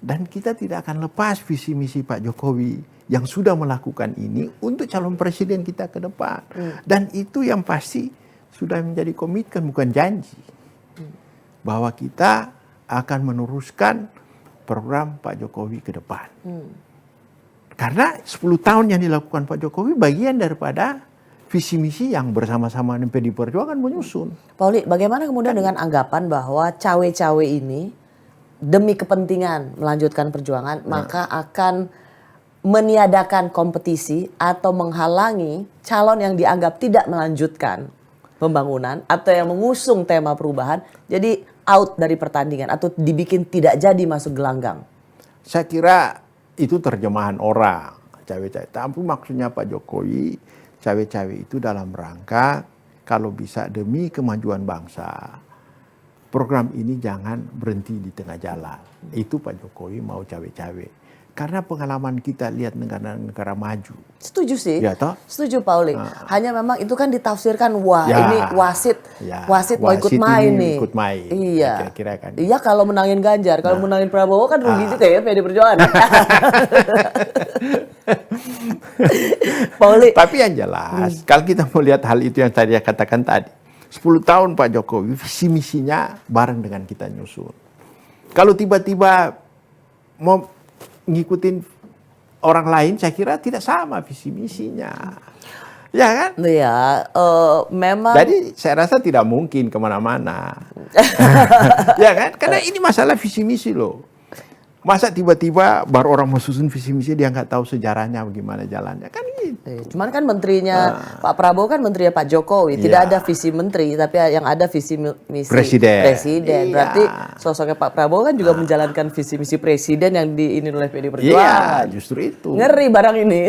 Dan kita tidak akan lepas visi misi Pak Jokowi yang sudah melakukan ini untuk calon presiden kita ke depan. Dan itu yang pasti sudah menjadi komitmen bukan janji. Bahwa kita akan meneruskan program Pak Jokowi ke depan. Karena 10 tahun yang dilakukan Pak Jokowi bagian daripada visi misi yang bersama-sama dengan PDI Perjuangan menyusun. Pak Oli, bagaimana kemudian dengan anggapan bahwa cawe-cawe ini demi kepentingan melanjutkan perjuangan maka akan meniadakan kompetisi atau menghalangi calon yang dianggap tidak melanjutkan pembangunan atau yang mengusung tema perubahan jadi out dari pertandingan atau dibikin tidak jadi masuk gelanggang? Saya kira itu terjemahan orang cawe-cawe. Tapi maksudnya Pak Jokowi cawe-cawe itu dalam rangka kalau bisa demi kemajuan bangsa. Program ini jangan berhenti di tengah jalan. Itu Pak Jokowi mau cawe-cawe. Karena pengalaman kita lihat negara-negara maju. Setuju sih. Ya, toh? Setuju Pak Oli. Hanya memang itu kan ditafsirkan wah Ya. ini wasit mau ikut Wasit main ini nih. ikut main. Iya. Kira-kira kan. Iya kalau menangin Ganjar, kalau menangin Prabowo kan rugi juga ya PDI Perjuangan. Pak Oli. Tapi yang jelas, kalau kita melihat hal itu yang tadi saya katakan tadi, 10 tahun Pak Jokowi visi misinya bareng dengan kita nyusun. Kalau tiba-tiba mau ngikutin orang lain, saya kira tidak sama visi misinya. Ya kan? Iya, memang. Jadi saya rasa tidak mungkin kemana-mana. Ya kan? Karena ini masalah visi misi loh. Masa tiba-tiba baru orang mau susun visi misi dia nggak tahu sejarahnya bagaimana jalannya kan gitu. Cuman kan menterinya Pak Prabowo kan menterinya Pak Jokowi, tidak ada visi menteri tapi yang ada visi misi presiden. Iya. Berarti sosoknya Pak Prabowo kan juga menjalankan visi misi presiden yang diinin oleh PDI Perjuangan. Iya, justru itu. Ngeri barang ini.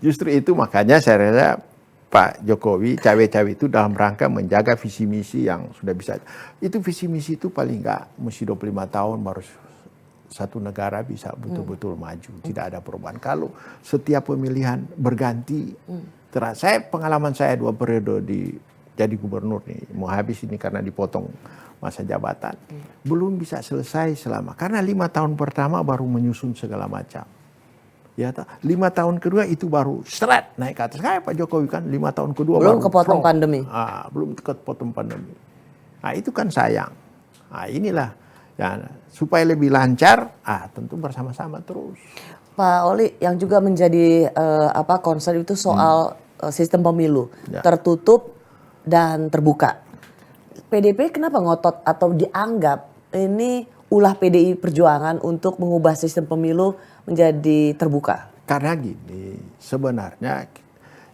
Justru itu makanya saya rasa Pak Jokowi cawe-cawe itu dalam rangka menjaga visi misi yang sudah bisa. Itu visi misi itu paling nggak mesti 25 tahun baru satu negara bisa betul-betul maju, tidak ada perubahan. Kalau setiap pemilihan berganti, pengalaman saya 2 periode jadi gubernur nih, mau habis ini karena dipotong masa jabatan, belum bisa selesai selama karena 5 tahun pertama baru menyusun segala macam. Ya, 5 tahun kedua itu baru seret naik ke atas. Kayak Pak Jokowi kan 5 tahun kedua Belum baru kepotong pandemi. Belum kepotong pandemi. Nah itu kan sayang. Nah inilah. Ya, supaya lebih lancar, tentu bersama-sama terus. Pak Oli, yang juga menjadi concern itu soal sistem pemilu tertutup dan terbuka. PDIP kenapa ngotot atau dianggap ini ulah PDI Perjuangan untuk mengubah sistem pemilu menjadi terbuka? Karena gini, sebenarnya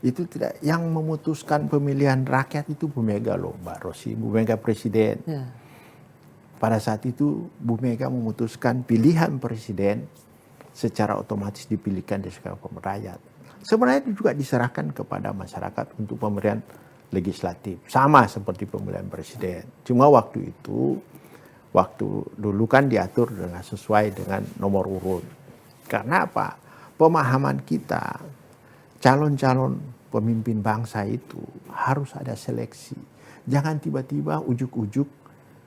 itu tidak yang memutuskan pemilihan rakyat itu Bu Mega loh, Mbak Rosi, Bu Mega presiden. Ya. Pada saat itu Bu Mega memutuskan pilihan presiden secara otomatis dipilihkan di segala rakyat. Sebenarnya itu juga diserahkan kepada masyarakat untuk pemilihan legislatif. Sama seperti pemilihan presiden. Cuma waktu dulu kan diatur dengan sesuai dengan nomor urut. Karena apa? Pemahaman kita calon-calon pemimpin bangsa itu harus ada seleksi. Jangan tiba-tiba ujuk-ujuk,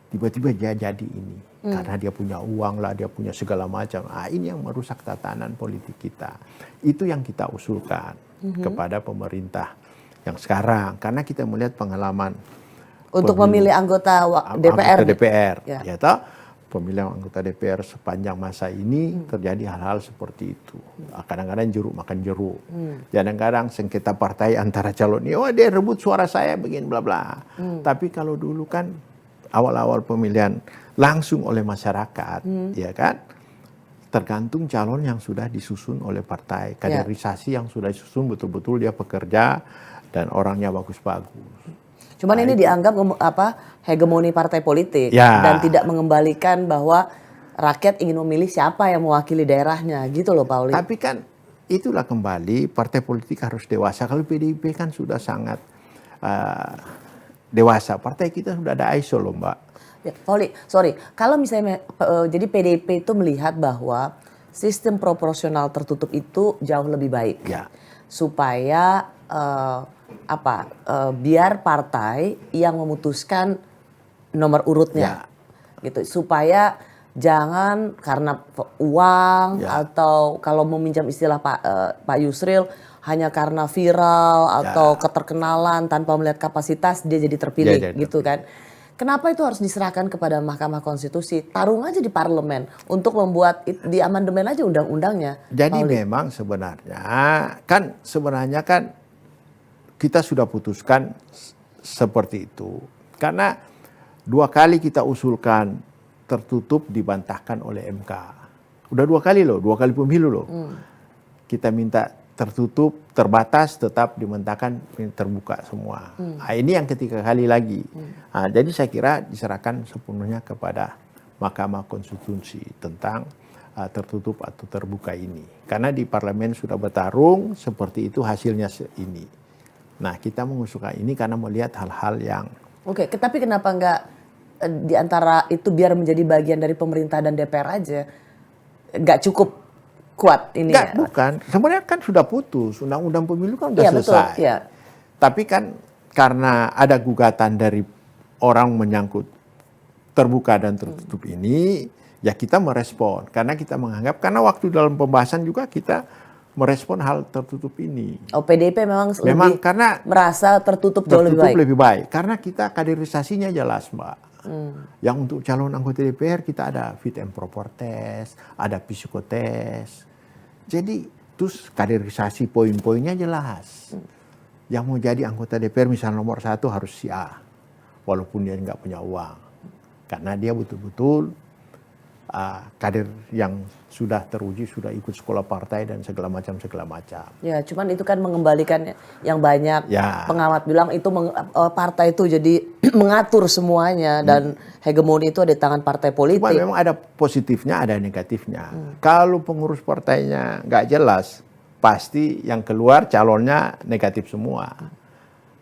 tiba-tiba dia jadi ini. Karena dia punya uang lah, dia punya segala macam. Ini yang merusak tatanan politik kita. Itu yang kita usulkan kepada pemerintah yang sekarang. Karena kita melihat pengalaman Untuk memilih anggota DPR. Anggota DPR. Ya. Ya toh? Pemilihan anggota DPR sepanjang masa ini terjadi hal-hal seperti itu. Kadang-kadang jeruk makan jeruk. Kadang-kadang sengketa partai antara calon ini, oh dia rebut suara saya begini bla bla. Tapi kalau dulu kan awal-awal pemilihan langsung oleh masyarakat, ya kan? Tergantung calon yang sudah disusun oleh partai, kaderisasi yang sudah disusun betul-betul dia pekerja dan orangnya bagus-bagus. Cuman ini dianggap hegemoni partai politik Ya. dan tidak mengembalikan bahwa rakyat ingin memilih siapa yang mewakili daerahnya gitu loh Pak Oli. Tapi kan itulah kembali partai politik harus dewasa. Kalau PDIP kan sudah sangat dewasa. Partai kita sudah ada ISO loh Mbak. Ya, Pak Oli, sorry. Kalau misalnya jadi PDIP itu melihat bahwa sistem proporsional tertutup itu jauh lebih baik. Ya. Supaya biar partai yang memutuskan nomor urutnya. Gitu. Supaya jangan karena uang atau kalau meminjam istilah Pak Yusril hanya karena viral atau keterkenalan tanpa melihat kapasitas dia jadi terpilih gitu kan. Kenapa itu harus diserahkan kepada Mahkamah Konstitusi? Tarung aja di parlemen untuk membuat di amandemen aja undang-undangnya. Jadi memang sebenarnya kan kita sudah putuskan seperti itu. Karena 2 kali kita usulkan tertutup dibantahkan oleh MK. Udah 2 kali loh, 2 kali pemilu loh. Kita minta tertutup, terbatas, tetap dimentahkan terbuka semua. Ini yang ketiga kali lagi. Jadi saya kira diserahkan sepenuhnya kepada Mahkamah Konstitusi tentang tertutup atau terbuka ini. Karena di parlemen sudah bertarung, seperti itu hasilnya ini. Nah, kita mengusulkan ini karena melihat hal-hal yang... Oke, tapi kenapa enggak di antara itu biar menjadi bagian dari pemerintah dan DPR aja? Enggak cukup kuat ini Enggak, ya? bukan. Sebenarnya kan sudah putus. Undang-undang pemilu kan sudah Iya, selesai. betul, ya. Tapi kan karena ada gugatan dari orang menyangkut terbuka dan tertutup ini, ya kita merespon. Karena kita menganggap, karena waktu dalam pembahasan juga kita merespon hal tertutup ini. Oh, PDIP memang lebih karena merasa tertutup jauh lebih baik. Karena kita kaderisasinya jelas, Mbak. Yang untuk calon anggota DPR kita ada fit and proper test, ada psikotes. Jadi terus kaderisasi poin-poinnya jelas. Yang mau jadi anggota DPR misalnya nomor 1 harus si A, walaupun dia nggak punya uang, karena dia betul-betul kader yang sudah teruji, sudah ikut sekolah partai dan segala macam. Ya, cuman itu kan mengembalikan yang banyak pengamat bilang itu partai itu jadi mengatur semuanya dan hegemoni itu ada di tangan partai politik. Cuma memang ada positifnya, ada negatifnya. Kalau pengurus partainya nggak jelas, pasti yang keluar calonnya negatif semua.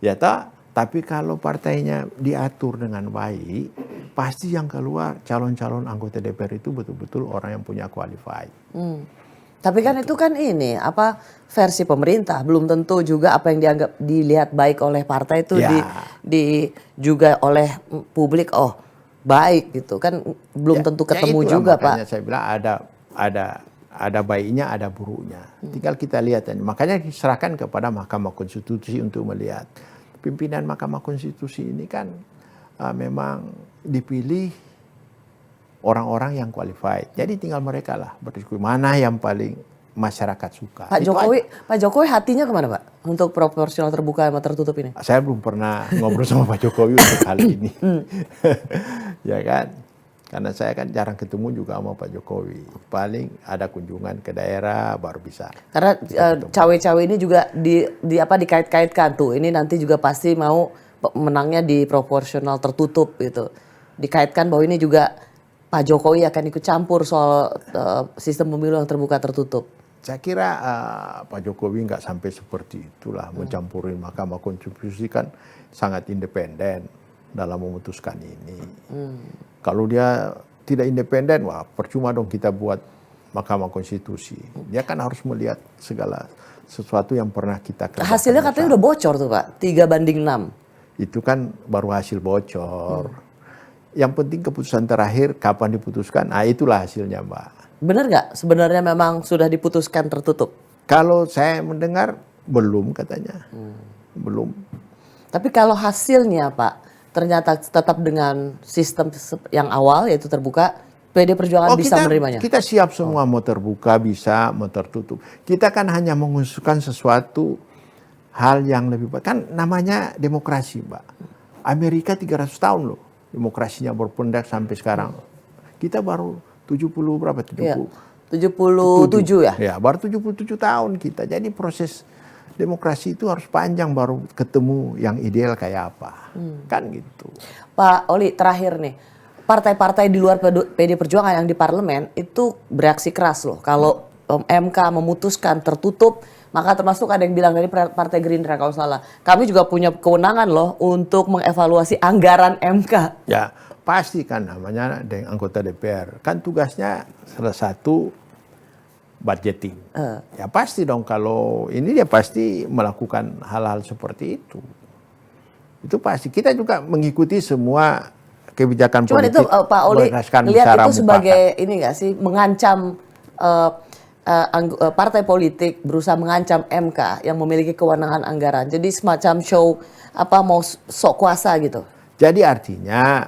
Ya tak? Tapi kalau partainya diatur dengan baik, pasti yang keluar calon-calon anggota DPR itu betul-betul orang yang punya qualified. Tapi kan itu kan versi pemerintah, belum tentu juga apa yang dianggap dilihat baik oleh partai itu juga oleh publik baik gitu kan belum tentu ketemu juga Pak. Makanya saya bilang ada baiknya, ada buruknya. Tinggal kita lihat. Makanya diserahkan kepada Mahkamah Konstitusi untuk melihat. Pimpinan Mahkamah Konstitusi ini kan memang dipilih orang-orang yang qualified. Jadi tinggal mereka lah berdiskusi mana yang paling masyarakat suka. Pak Jokowi hatinya kemana Pak untuk proporsional terbuka sama tertutup ini? Saya belum pernah ngobrol sama Pak Jokowi untuk hal ini. Ya kan? Karena saya kan jarang ketemu juga sama Pak Jokowi. Paling ada kunjungan ke daerah baru bisa. Karena cawe-cawe ini juga dikait-kaitkan tuh. Ini nanti juga pasti mau menangnya di proporsional tertutup gitu. Dikaitkan bahwa ini juga Pak Jokowi akan ikut campur soal sistem pemilu yang terbuka tertutup. Saya kira Pak Jokowi nggak sampai seperti itulah mencampuri Mahkamah Konstitusi kan sangat independen dalam memutuskan ini. Kalau dia tidak independen, wah percuma dong kita buat Mahkamah Konstitusi. Dia kan harus melihat segala sesuatu yang pernah kita kerjakan. Hasilnya katanya udah bocor tuh Pak, 3:6. Itu kan baru hasil bocor. Yang penting keputusan terakhir kapan diputuskan, itulah hasilnya Mbak. Benar nggak sebenarnya memang sudah diputuskan tertutup? Kalau saya mendengar belum katanya, belum. Tapi kalau hasilnya Pak, ternyata tetap dengan sistem yang awal yaitu terbuka, PD Perjuangan bisa menerimanya? Kita siap semua, mau terbuka bisa, mau tertutup. Kita kan hanya mengusulkan sesuatu hal yang lebih baik. Kan namanya demokrasi, Mbak. Amerika 300 tahun loh demokrasinya berpundak sampai sekarang. Kita baru 70 berapa? 70. Iya, 77 ya? Ya, baru 77 tahun kita. Jadi proses demokrasi itu harus panjang baru ketemu yang ideal kayak apa. Kan gitu. Pak Oli, terakhir nih. Partai-partai di luar PD Perjuangan yang di parlemen itu bereaksi keras loh. Kalau MK memutuskan tertutup, maka termasuk ada yang bilang dari Partai Gerindra kalau salah. Kami juga punya kewenangan loh untuk mengevaluasi anggaran MK. Ya, pasti kan namanya anggota DPR. Kan tugasnya salah satu budgeting. Ya pasti dong kalau ini dia pasti melakukan hal-hal seperti itu. Itu pasti. Kita juga mengikuti semua kebijakan Cuman politik. itu Pak Oli lihat itu sebagai ini nggak sih mengancam partai politik berusaha mengancam MK yang memiliki kewenangan anggaran. Jadi semacam show mau sok kuasa gitu. Jadi artinya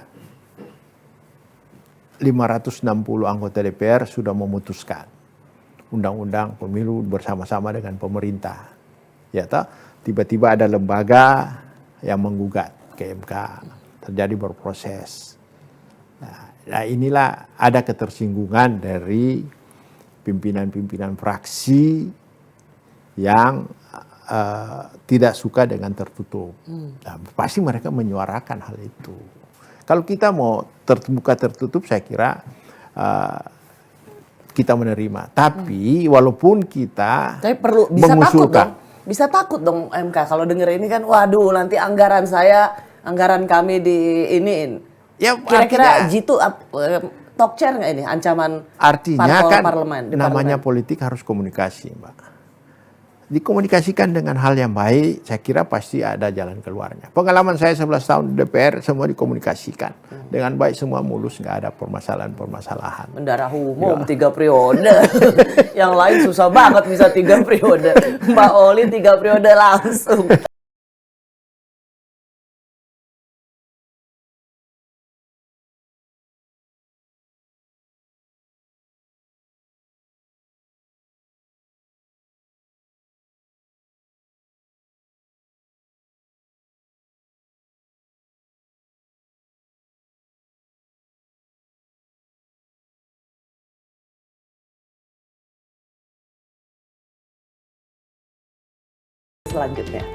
560 anggota DPR sudah memutuskan undang-undang pemilu bersama-sama dengan pemerintah. Ya toh, tiba-tiba ada lembaga yang menggugat ke MK. Terjadi berproses. Nah inilah ada ketersinggungan dari pimpinan-pimpinan fraksi yang tidak suka dengan tertutup. Nah, pasti mereka menyuarakan hal itu. Kalau kita mau terbuka tertutup, saya kira kita menerima. Tapi walaupun kita perlu bisa takut dong. Bisa takut dong MK kalau denger ini kan, waduh nanti anggaran kami diiniin. Ya, kira-kira jitu talk chair nggak ini ancaman artinya kan parlemen? Namanya politik harus komunikasi, Mbak. Dikomunikasikan dengan hal yang baik, saya kira pasti ada jalan keluarnya. Pengalaman saya 11 tahun di DPR semua dikomunikasikan dengan baik, semua mulus, nggak ada permasalahan-permasalahan. Bendara umum 3 periode, yang lain susah banget bisa 3 periode. Mbak Oli 3 periode langsung. Selanjutnya.